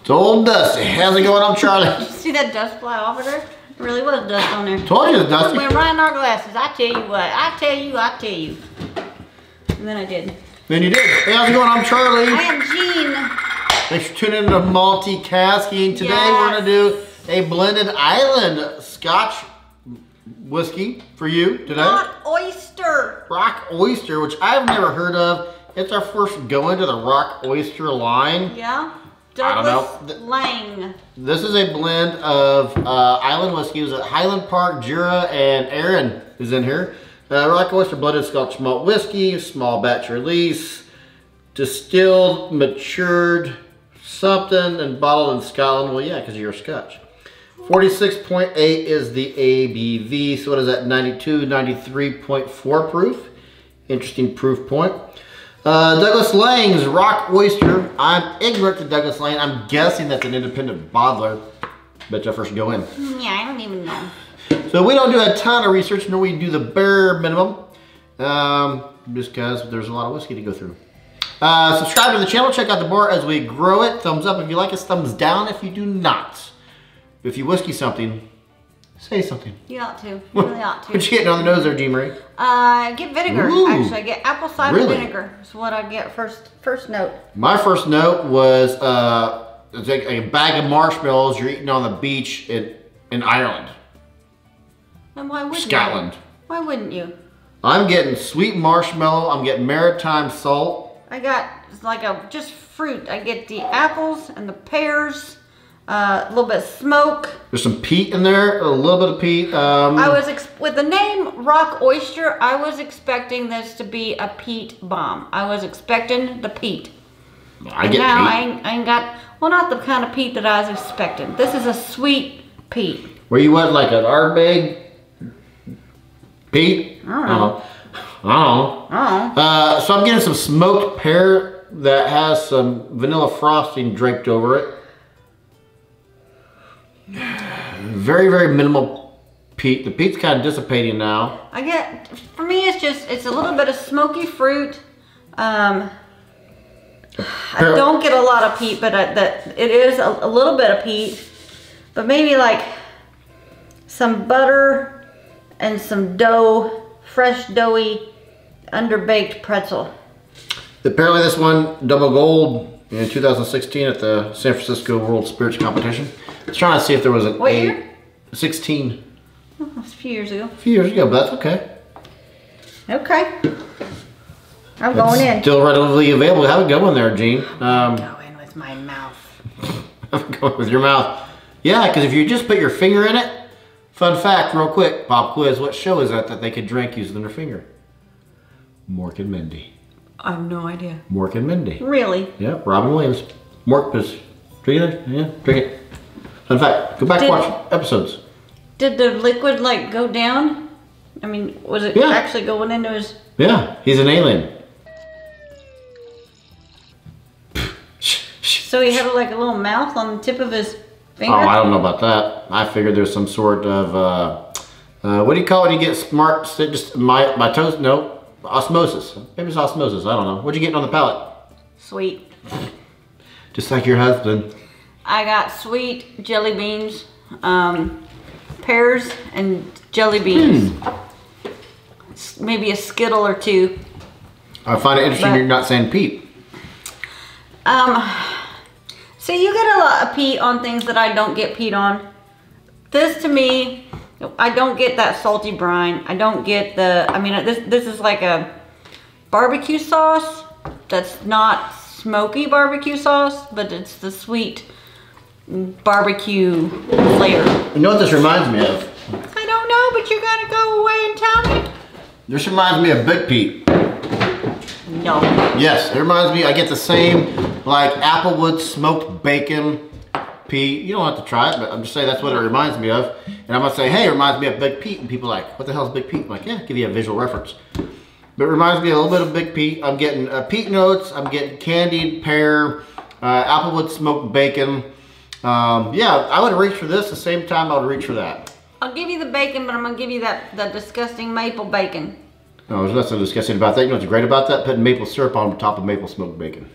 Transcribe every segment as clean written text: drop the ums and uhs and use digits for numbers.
It's old Dusty. How's it going? I'm Charlie. Did you see that dust fly off of there? It really was dust on there. Told you it's dusty. It went right in our glasses. I tell you what. I tell you. And then I did. Then you did. Hey, how's it going? I'm Charlie. I am Jean. Thanks for tuning in to Multicasking. Today we're going to do a blended island Scotch whiskey for you today. Rock Oyster. Rock Oyster, which I've never heard of. It's our first go into the Rock Oyster line. Yeah. I don't know. Laing. This is a blend of island whiskey. It was at Highland Park, Jura, and Arran is in here. Rock Oyster blended Scotch malt whiskey, small batch release, distilled, matured, something, and bottled in Scotland. Well, yeah, because you're Scotch. 46.8 is the ABV. So what is that? 92, 93.4 proof. Interesting proof point. Douglas Laing's Rock Oyster. I'm ignorant to Douglas Laing. I'm guessing that's an independent bottler. Bet you I first go in. Yeah, I don't even know. So we don't do a ton of research, nor we do the bare minimum. Just because there's a lot of whiskey to go through. Subscribe to the channel. Check out the bar as we grow it. Thumbs up if you like us. Thumbs down if you do not. If you whiskey something, say something. You ought to. You really ought to. What you getting on the nose there, G. Marie? Get vinegar. Ooh. Actually, I get apple cider Really? vinegar. That's what I get first note. My first note was it's like a bag of marshmallows you're eating on the beach in Ireland. And why wouldn't Scotland. you? Why wouldn't you? I'm getting sweet marshmallow. I'm getting maritime salt. I got like just fruit. I get the apples and the pears. A little bit of smoke. There's some peat in there, a little bit of peat. I was with the name Rock Oyster. I was expecting this to be a peat bomb. I was expecting the peat. I get now peat. I ain't got, well, not the kind of peat that I was expecting. This is a sweet peat. Where you want like an Ardbeg peat? I don't know. I don't know. So I'm getting some smoked pear that has some vanilla frosting draped over it. Very, very minimal peat. The peat's kind of dissipating now. For me, it's a little bit of smoky fruit. I don't get a lot of peat, but it is a little bit of peat. But maybe like some butter and some dough, fresh doughy, underbaked pretzel. Apparently this one double gold in 2016 at the San Francisco World Spirits Competition. I was trying to see if there was an What year? 16. Oh, that's a few years ago. A few years ago, but that's okay. Okay. I'm going in. Still relatively available. Have it going there, Gene. Go in with my mouth. Have it going with your mouth. Yeah, because if you just put your finger in it, fun fact, real quick, pop quiz, what show is that they could drink using their finger? Mork and Mindy. I have no idea. Mork and Mindy. Really? Yeah, Robin Williams. Mork was drinking it. Yeah, drink it. Fun fact, go back and watch episodes. Did the liquid like go down? I mean, was it actually going into his... Yeah, he's an alien. So he had like a little mouth on the tip of his finger? Oh, I don't know about that. I figured there's some sort of, what do you call it when you get smart, just my toast? No, osmosis. Maybe it's osmosis, I don't know. What'd you get on the palate? Sweet. Just like your husband. I got sweet jelly beans, pears and jelly beans. Maybe a Skittle or two. I find it interesting you're not saying peat. So you get a lot of peat on things that I don't get peat on. This to me, I don't get that salty brine. I don't get this is like a barbecue sauce that's not smoky barbecue sauce, but it's the sweet barbecue flavor. You know what this reminds me of? I don't know, but you're gonna go away and tell me? This reminds me of Big Pete. No. Yes, it reminds me, I get the same like applewood smoked bacon Pete. You don't have to try it, but I'm just saying that's what it reminds me of. And I'm gonna say, hey, it reminds me of Big Pete, and people are like, what the hell is Big Pete? I'm like, yeah, give you a visual reference. But it reminds me a little bit of Big Pete. I'm getting peat notes, I'm getting candied pear, applewood smoked bacon. Yeah, I would reach for this the same time I would reach for that. I'll give you the bacon, but I'm gonna give you that disgusting maple bacon. No, there's nothing disgusting about that. You know what's great about that? Putting maple syrup on top of maple smoked bacon.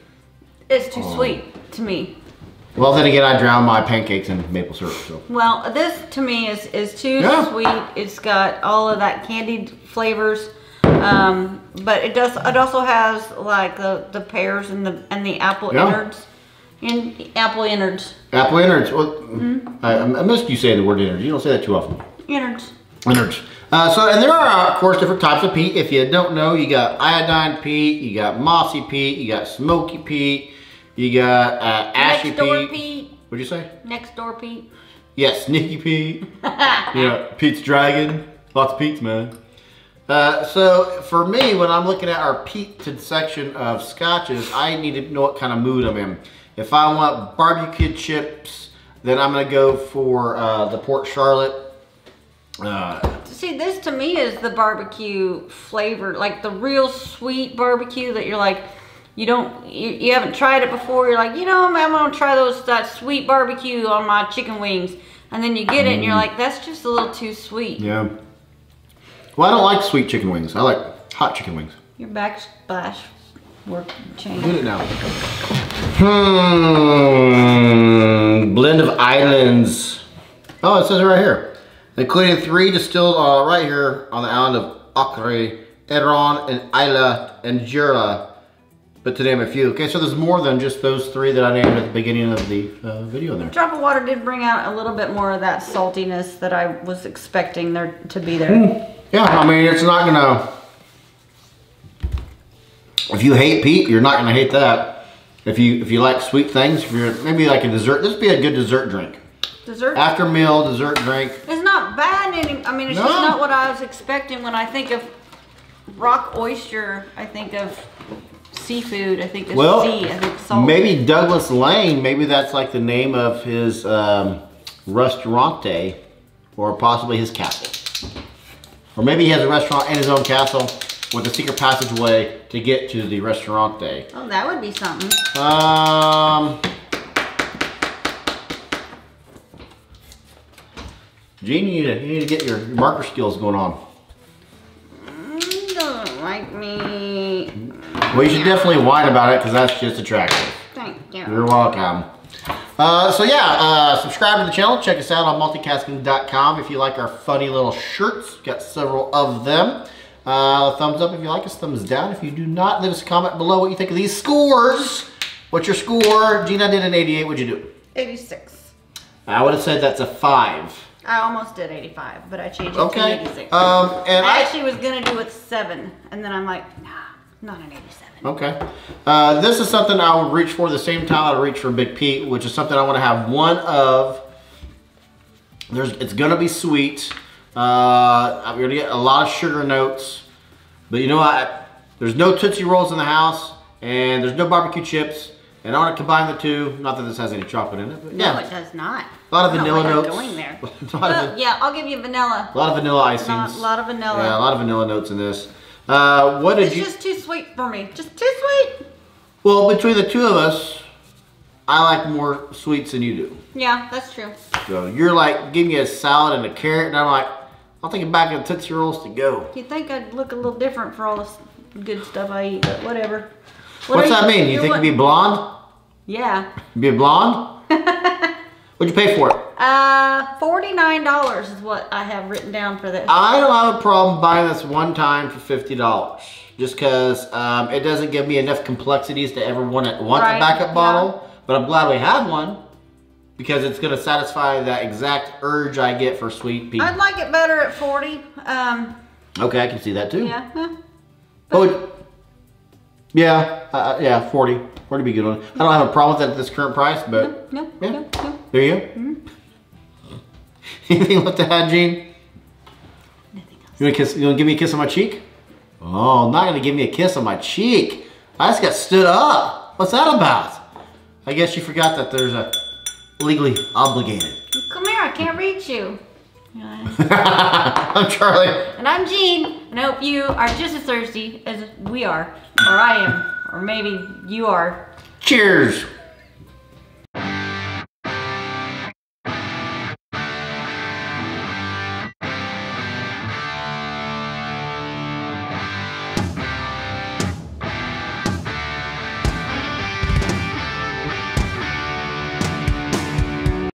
It's too sweet to me. Well, then again, I drown my pancakes in maple syrup. So. Well, this to me is too sweet. It's got all of that candied flavors, but it also has like the pears and the apple innards. Apple innards. Apple innards. Well, I missed you saying the word innards. You don't say that too often. Innards. Innards. And there are, of course, different types of peat. If you don't know, you got iodine peat, you got mossy peat, you got smoky peat, you got ashy Next door peat. peat. What'd you say? Next door peat. Yes, sneaky peat. Pete's dragon. Lots of peats, man. So for me, when I'm looking at our peated section of scotches, I need to know what kind of mood I'm in. If I want barbecue chips, then I'm gonna go for the Port Charlotte. See, this to me is the barbecue flavor, like the real sweet barbecue that you're like, you haven't tried it before. You're like, I'm gonna try that sweet barbecue on my chicken wings, and then you get it and you're like, that's just a little too sweet. Yeah. Well, I don't like sweet chicken wings. I like hot chicken wings. Your backsplash work change. Get it now. Blend of islands. Oh, it says it right here. Including 3 distilled right here on the island of Orkney, Arran, and Islay, and Jura. But to name a few. Okay, so there's more than just those 3 that I named at the beginning of the video there. Drop of water did bring out a little bit more of that saltiness that I was expecting there to be there. Yeah, I mean, it's not gonna... If you hate peat, you're not gonna hate that. If you like sweet things, if you're maybe like a dessert, this would be a good dessert drink. Dessert? After meal, dessert drink. It's not bad. I mean, it's just not what I was expecting. When I think of Rock Oyster, I think of seafood. I think of sea. I think salt. Maybe Douglas Laing, maybe that's like the name of his restaurante, or possibly his castle. Or maybe he has a restaurant in his own castle with a secret passageway to get to the restaurante. Oh, that would be something. Gene, you need to get your marker skills going on. Doesn't like me. Well, you should definitely whine about it because that's just attractive. Thank you. You're welcome. Subscribe to the channel. Check us out on multicasking.com if you like our funny little shirts. Got several of them. Thumbs up if you like us, thumbs down if you do not. Leave us a comment below what you think of these scores. What's your score? Gina did an 88. What'd you do? 86. I would have said that's a 5. I almost did 85, but I changed it to 86. And I actually was going to do a 7, and then I'm like, nah, not an 87. Okay. This is something I would reach for the same time I would reach for Big Pete, which is something I want to have one of. It's going to be sweet. I'm going to get a lot of sugar notes. But you know what? There's no Tootsie Rolls in the house, and there's no barbecue chips. And I want to combine the two. Not that this has any chocolate in it, but yeah. No, it does not. A lot of vanilla notes. Going there. Yeah, I'll give you vanilla. A lot of vanilla icings. A lot of vanilla. Yeah, a lot of vanilla notes in this. It's just too sweet for me. Just too sweet. Well, between the two of us, I like more sweets than you do. Yeah, that's true. So you're like, give me a salad and a carrot, and I'm like, I'll take it back in Tootsie Rolls to go. You'd think I'd look a little different for all this good stuff I eat, but whatever. What's that mean? You think you'd be blonde? Yeah. Be a blonde? What'd you pay for it? $49 is what I have written down for this. I don't have a problem buying this one time for $50. Just because it doesn't give me enough complexities to ever want a backup bottle. But I'm glad we have one. Because it's going to satisfy that exact urge I get for sweet pea. I'd like it better at 40. Okay, I can see that too. Yeah. Yeah, 40. 40 would be a good one. I don't have a problem with that at this current price, but no. There you go. Anything left to add, Gene? Nothing else. You want to give me a kiss on my cheek? Oh, not going to give me a kiss on my cheek. I just got stood up. What's that about? I guess you forgot that there's a legally obligated. Come here, I can't reach you. I'm Charlie. And I'm Jean, and I hope you are just as thirsty as we are, or I am, or maybe you are. Cheers.